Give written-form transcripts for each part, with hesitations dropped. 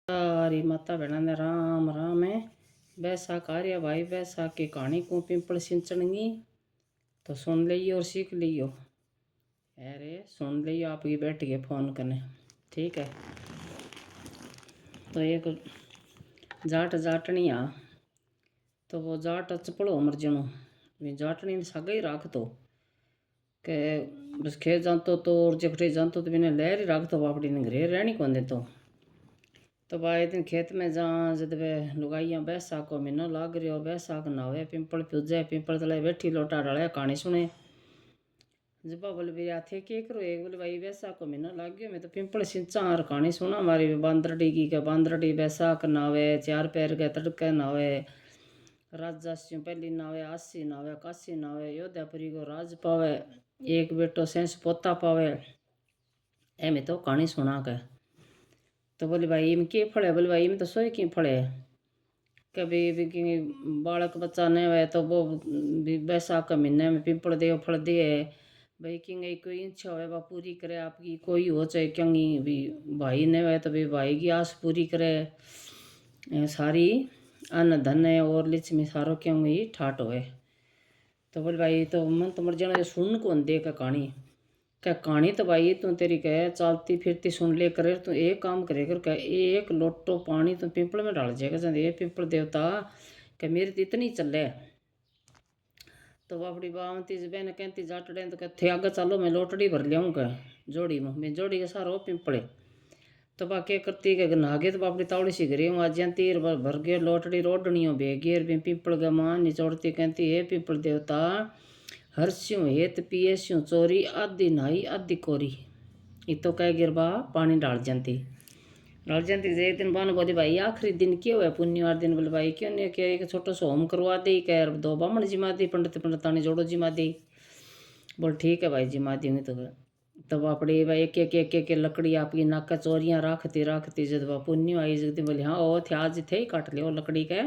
सारी माता बहना ने राम राम है। बैसाख आ रहा भाई, बैसाख की कहानी को पिंपल सिंचनगी तो सुन लियो और सीख लियो। अरे सुन लियो, आपकी बैठ के फ़ोन करने, ठीक है। तो एक जाट जाटनी आ, तो वो जाट चपड़ो मर जनो जाटनी ने सागा ही राख तो के बस खेत जानतो तो और जखटे जानतो तो बिना लहर ही राख तो बापड़ी ने घरे रहनी कौन देतो। तो भाई दिन खेत में जा जब वे लुगाइया बैसाख को महीना लाग रही हो, बैसाख नहावे पिंपल पूजे पिंपल तले बैठी लोटा डाले कहानी सुने। जब बोले भैया थे के करो, एक बोले भाई बैसाख को महीना लाग गयो मैं तो पिंपल सिंचा और कहानी सुना हमारी बांदरडी की के बांदरडी बैसाख नहावे चार पैर के तड़के नहावे राजास्यों पहली नावे आसी नावे काशी नावे योध्यापुरी को राज पावे एक बेटो सेंस पोता पावे। एम तो कहानी सुना के तो बोले भाई इम के फल है, बोले भाई इम तो सोए की फल है। कभी बालक बच्चा नहीं हुआ तो वो बैसाख का महीने में पिंपल दे फल दे भाई कि कोई इच्छा हो वह पूरी करे आपकी, कोई हो चाहे क्योंकि भी भाई नहीं हुआ तो भाई भाई की आस पूरी करे सारी अन्न धन है और लक्ष्मी सारो क्यों ही ठाट होए। तो बोले भाई तो मन तो मर जाना सुन कौन दे का कहानी क्या कहानी तो भाई तू तेरी कह चलती फिरती सुन ले करे तू एक काम करे कर कह एक लोटो पानी तू पिंपल में डाल जाएगा चंद ये पिंपल देवता क्या मेरी तो इतनी चले। तो बापड़ी बावती बहन कहती जाटड़े तो कहते आगे चलो मैं लोटड़ी भर लियाऊँगा जोड़ी में, मैं जोड़ी के सारा पिंपले। तो बा क्या करती के नागे तो बापड़ी तावड़ी सी गरी हूँ आज तीर भर गए लोटड़ी रोडनी हो बेगियर भी पिंपल के मान निचोड़ती कहती है पिंपल देवता हर्ष्यों हेत पियस्यों चोरी आधी नाई आधी कोरी। ये तो कह गिरबा पानी डाल जाती एक दिन बन बोली भाई आखिरी दिन क्यों है पुण्यवार दिन, बोले भाई क्यों नहीं क्या एक छोटा सा होम करवा दे कह दो बामण जिमा दी पंडित पंडितानी जोड़ो जिमा दी। बोल ठीक है भाई जिमा दी तो तब अपनी भाई एक लकड़ी आपकी नाका चोरियाँ राखती जब वह पुण्य आई जगती बोली हाँ ओ थे आज थे ही काट लियो लकड़ी का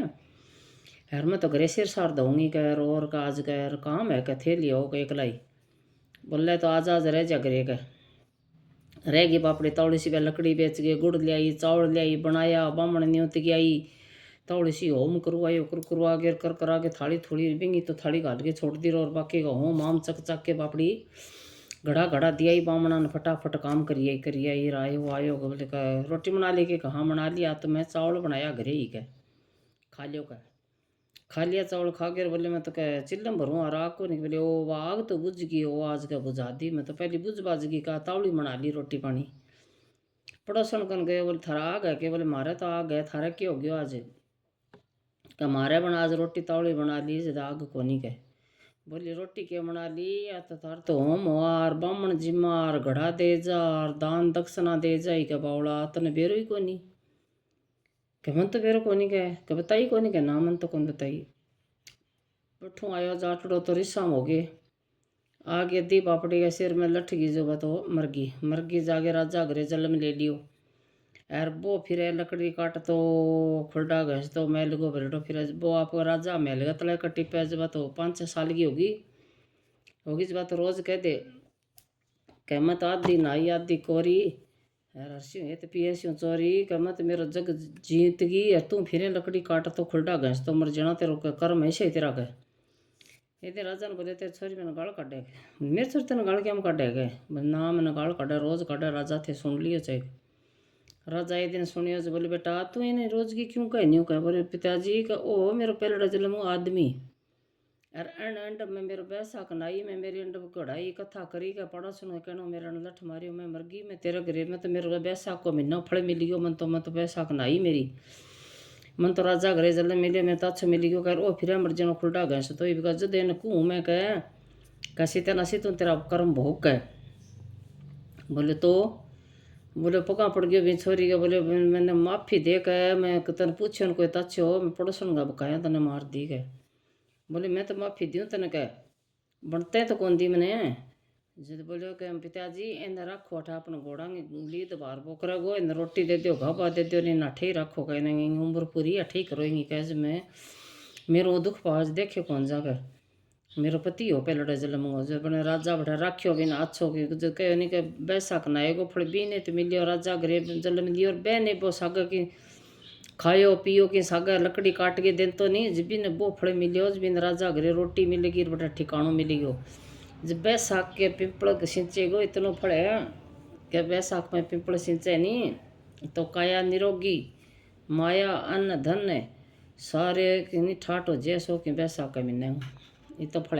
यार मैं तो घरे सिर सार दूंगी कह और का आज कह काम है कह थे लियो एक लाई। बोले तो आज रह जा घरे कह रहेगी पापड़ी तौड़ी सी लकड़ी बेच गई गुड़ ले आई चावल ले आई बनाया बामण न्योत के आई तौड़ी सी होम करवाई करवा के कर करा के थाली थोड़ी बिंगी तो थाली घाल के छोड़ दी और बाकी का होम आम चक के बापड़ी घड़ा घड़ा दिया ही बामणा ने फटाफट काम करिए ये आयो आयो बोले का रोटी बना ली के कहाँ बना लिया तो मैं चावल बनाया घरे ही कह खा लियो कह खा लिया चावल खा के बोले मैं तो कह चिल्लम भरूँ और आग को नहीं बोले वो आग तो बुझ गई वो आज का बुझा दी मैं तो पहले बुझ बाज गई का तावड़ी बना ली रोटी पानी। पड़ोसन कन गए बोले थारा आग है के, बोले मारे तो आग है थारा क्या हो गया आज क्या मारे बना आज रोटी तावड़ी बना ली जब आग को नहीं कह। बोली रोटी क्या बना ली या तो थार तो होम वार बामण जिमार घड़ा दे जार दान दक्षिणा दे जाई के बावड़ा तने बेरो ही को नहीं के मन तो बेरो को नहीं कह बताई को नहीं कह ना मन तो कौन बताई। उठूँ आयो जाटड़ो तो रिसाम हो गए आगे दी बापड़ी के सिर में लठ गई जो तो मरगी जागे राजा घरे जन्म ले लियो यार वो फिर लकड़ी काट तो खुलडा घस तो मैल गो भरेटो फिर वो आपको राजा मैल का तले कट्टी पे जब तो 5-6 साल की होगी जब तो रोज कह दे कहमत आधी नाई आधी कोरी यार हर्ष्यों ये तो पियस्यों चोरी कहमत मेरो जग जीत गई यार तू फिर लकड़ी काट तो खुलडा घस तो मर जाना तेरो कर्म ऐसे ही तेरा कह। ये राजा ने बोले तेरे छोरी मैंने गाल काटे मेरे छोरी तेने गाल क्या काटे गए ना मैंने गाल काटे रोज काटे राजा थे सुन लियो चाहे। राजा एक दिन सुनियो जो बोले बेटा तू इन्हें रोज की क्यों कह नहीं कह बोले पिताजी का ओ मेरा पहले जन्म आदमी यार अंड में मेरे बैसाख नाई में मेरी अंड कढ़ाई कथा करी का पड़ा सुनो कहनो मेरा लठ मारियो मैं मर गई मैं तेरे घरे में तो मेरे बैसाख को महीना फल मिल गयो मन तो बैसाख नाई मेरी मन तो राजा घरे जल्द मिले मैं तो अच्छा मिल गयो कह ओ फिर मर जानो खुलटा गए तो ये जद इन कहूँ मैं कह कैसी तेना सी तू तेरा कर्म भोग कह। बोले तो बोले पका पड़ गयो भी छोरी के बोले मैंने माफ़ी दे कह मैं तेने पूछो कोई तच्छ हो मैं पड़ोसन का बकाया तने मार दी कह। बोले मैं तो माफ़ी दूँ तेने कह बनते तो कौन दी मैंने जब बोलो कि पिताजी इन रखो अठा अपना घोड़ा लीद बार बोकरा गो इन रोटी दे दो घाबा दे दो नहीं अठे ही रखो कह उम्र पूरी अठे ही करो कह मैं मेरो दुख पाज देखे कौन जाकर मेरो पति हो पहले जन्म हो जब बने राजा बड़ा राख्यो बिना अच्छो की जो कहो नहीं के बैसाख नाएगो फल बीने तो मिलियो राजा घरे जन्म दियो और बहने वो सागा की खायो पियो की सागा लकड़ी काट के देन तो नहीं जब ने वो फल मिलियो जब बिन राजा घरे रोटी मिलेगी बड़ा ठिकानो मिलेगो जब बैसाख के पिंपल सिंचेगो इतनो फल है कि बैसाख में पिंपल सिंचे नहीं तो काया निरोगी माया अन्न धन सारे की ठाट हो जैसो कि बैसाख का महीने ये तो फल